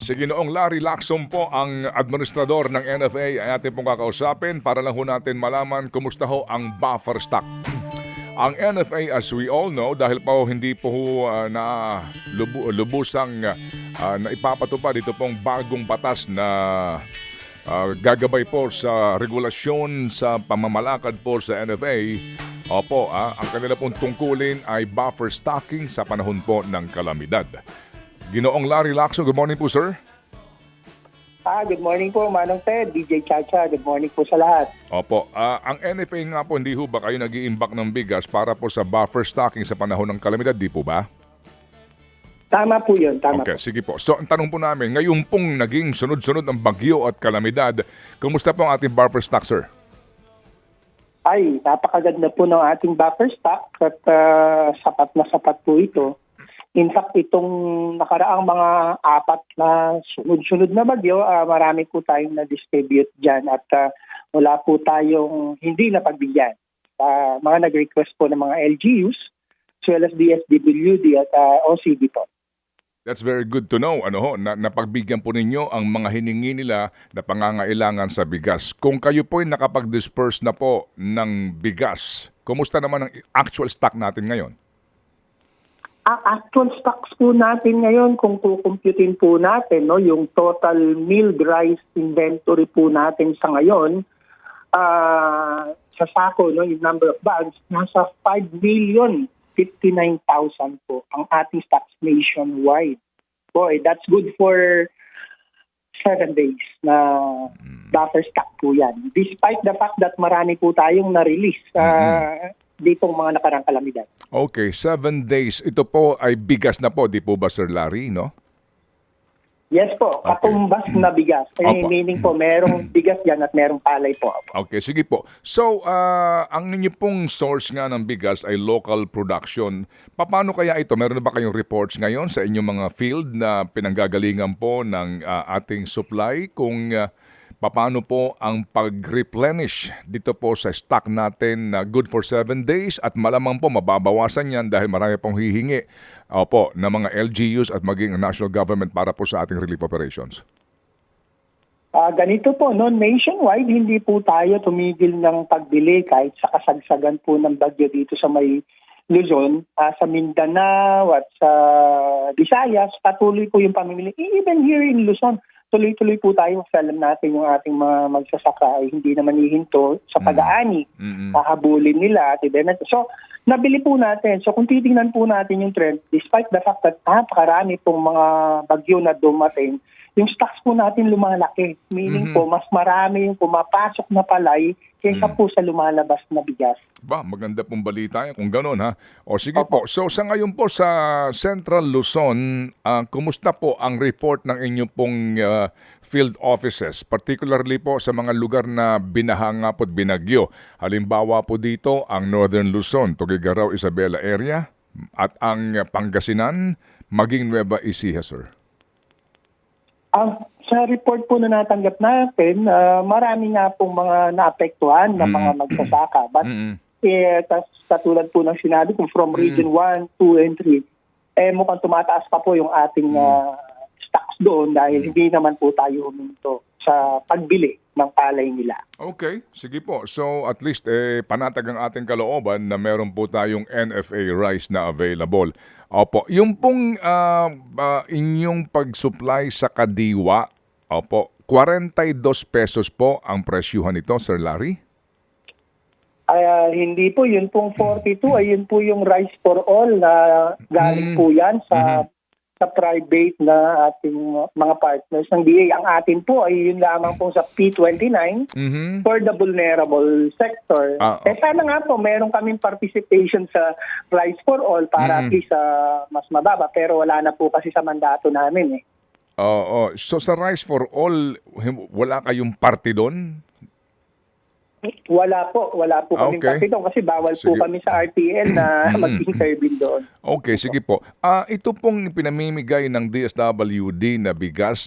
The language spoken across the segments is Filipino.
Si Ginoong Larry Lacson po ang administrador ng NFA ay ating pong kakausapin para lang ho natin malaman kumusta ho ang buffer stock. Ang NFA, as we all know, dahil pa ho hindi po ho na lubusang na ipapatupad dito pong bagong batas na gagabay po sa regulasyon sa pamamalakad po sa NFA. Opo, ang kanila pong tungkulin ay buffer stocking sa panahon po ng kalamidad. Ginoong Larry Lacson, good morning po, sir. Good morning po, Manong Ted, DJ Chacha. Good morning po sa lahat. Opo, ang NFA nga po, hindi ho ba kayo nag-iimbak ng bigas para po sa buffer stocking sa panahon ng kalamidad, di po ba? Tama po yun, tama Okay, po. sige po. So, ang tanong po namin, ngayon pong naging sunod-sunod ang bagyo at kalamidad, kumusta po ang ating buffer stock, sir? Ay, napakaganda po ng ating buffer stock at sapat na sapat po ito. In fact, itong nakaraang mga apat na sunod-sunod na bagyo, marami po tayong na-distribute dyan at wala po tayong hindi napagbigyan. Mga nag-request po ng mga LGUs as well as DSWD at OCD po. That's very good to know. Napagbigyan po ninyo ang mga hiningi nila na pangangailangan sa bigas. Kung kayo po ay nakapag-disperse na po ng bigas, kumusta naman ang actual stock natin ngayon? Ang actual stocks po natin ngayon, kung kukumputin po natin, yung total milled rice inventory po natin sa ngayon, sa sako, yung number of bags, nasa 5,059,000 po ang ating stocks nationwide. Boy, that's good for 7 days na buffer stock po yan. Despite the fact that marami po tayong na-release ditong mga nakarang kalamidad. Okay, 7 days. Ito po ay bigas na po, di po ba, Sir Larry, no? Yes po, katumbas na bigas. Meaning po, merong bigas yan at merong palay po. Okay, sige po. So, ang ninyo pong source nga ng bigas ay local production. Paano kaya ito? Meron na ba kayong reports ngayon sa inyong mga field na pinanggagalingan po ng ating supply kung paano po ang pag-replenish dito po sa stock natin na good for 7 days at malamang po mababawasan yan dahil marami pong hihingi ng mga LGUs at maging national government para po sa ating relief operations? Ganito po, nationwide, hindi po tayo tumigil ng pagbili kahit sa kasagsagan po ng bagyo dito sa may Luzon, sa Mindanao at sa Visayas, patuloy po yung pamimili. Even here in Luzon, tuloy-tuloy po tayo sa alam natin yung ating mga magsasaka ay hindi naman hihinto sa pag-aani. Hahabulin nila. So, nabili po natin. So, kung titingnan po natin yung trend, despite the fact that napakarami pong mga bagyo na dumating, yung stocks po natin lumalaki. Meaning po, mas marami yung pumapasok na palay kaysa po sa lumalabas na bigas. Maganda pong balita yan kung gano'n, ha? O sige po, so sa ngayon po sa Central Luzon, kumusta po ang report ng inyong pong field offices, particularly po sa mga lugar na binahanga po at binagyo? Halimbawa po dito, ang Northern Luzon, Tuguegarao, Isabela area, at ang Pangasinan, maging Nueva Ecija, sir. Sa report po na natanggap natin, marami nga pong mga naapektuhan na mga magsasaka. But katulad po ng sinabi kung from Region 1, 2, and 3, mukhang tumataas pa po yung ating stocks doon dahil hindi naman po tayo huminto sa pagbili ng palay nila. Okay, sige po. So at least panatag ang ating kalooban na meron po tayong NFA rice na available. Opo, yung pong inyong pag-supply sa Kadiwa, 42 pesos po ang presyuhan nito, Sir Larry? Hindi po, yun pong 42, ayun po yung rice for all na galing po yan sa private na ating mga partners ng DA. Ang atin po ay yun lamang po sa P29 for the vulnerable sector. Sana nga po meron kaming participation sa Rice for All para at least mas mababa. Pero wala na po kasi sa mandato namin. So sa Rice for All, wala kayong party doon? Wala po kami doon kasi bawal po kami sa RTL na mag-intervene doon. Okay, sige po. Ito pong pinamimigay ng DSWD na bigas,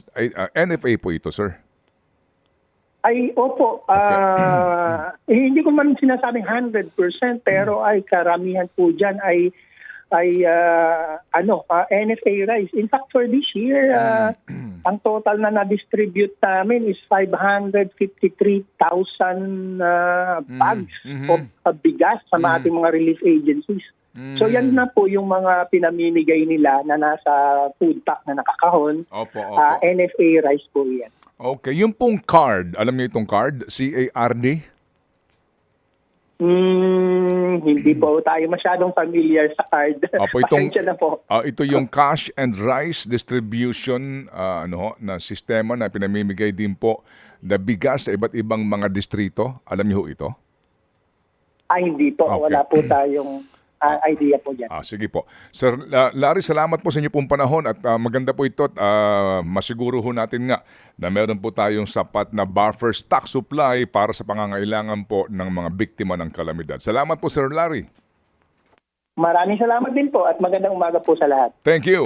NFA po ito, sir? Ay, opo. Hindi ko man sinasabing 100% pero ay karamihan po dyan ay ay NFA rice. In fact, for this year, ang total na na-distribute namin is 553,000 bags of bigas sa ating mga relief agencies. So yan na po yung mga pinamimigay nila na nasa food pack na nakakahon. Opo. NFA rice po yan. Okay, yung pong card, alam niyo itong card? CARD? Hindi po tayo masyadong familiar sa card. Opo, Pasensya na po. ito yung cash and rice distribution na sistema na pinamimigay din po na bigas sa iba't ibang mga distrito. Alam niyo ho ito? Hindi po. Okay. Wala po tayong idea po dyan. Sige po. Sir Larry, salamat po sa inyo pong panahon at maganda po ito at masiguro ho natin nga na meron po tayong sapat na buffer stock supply para sa pangangailangan po ng mga biktima ng kalamidad. Salamat po, Sir Larry. Maraming salamat din po at magandang umaga po sa lahat. Thank you.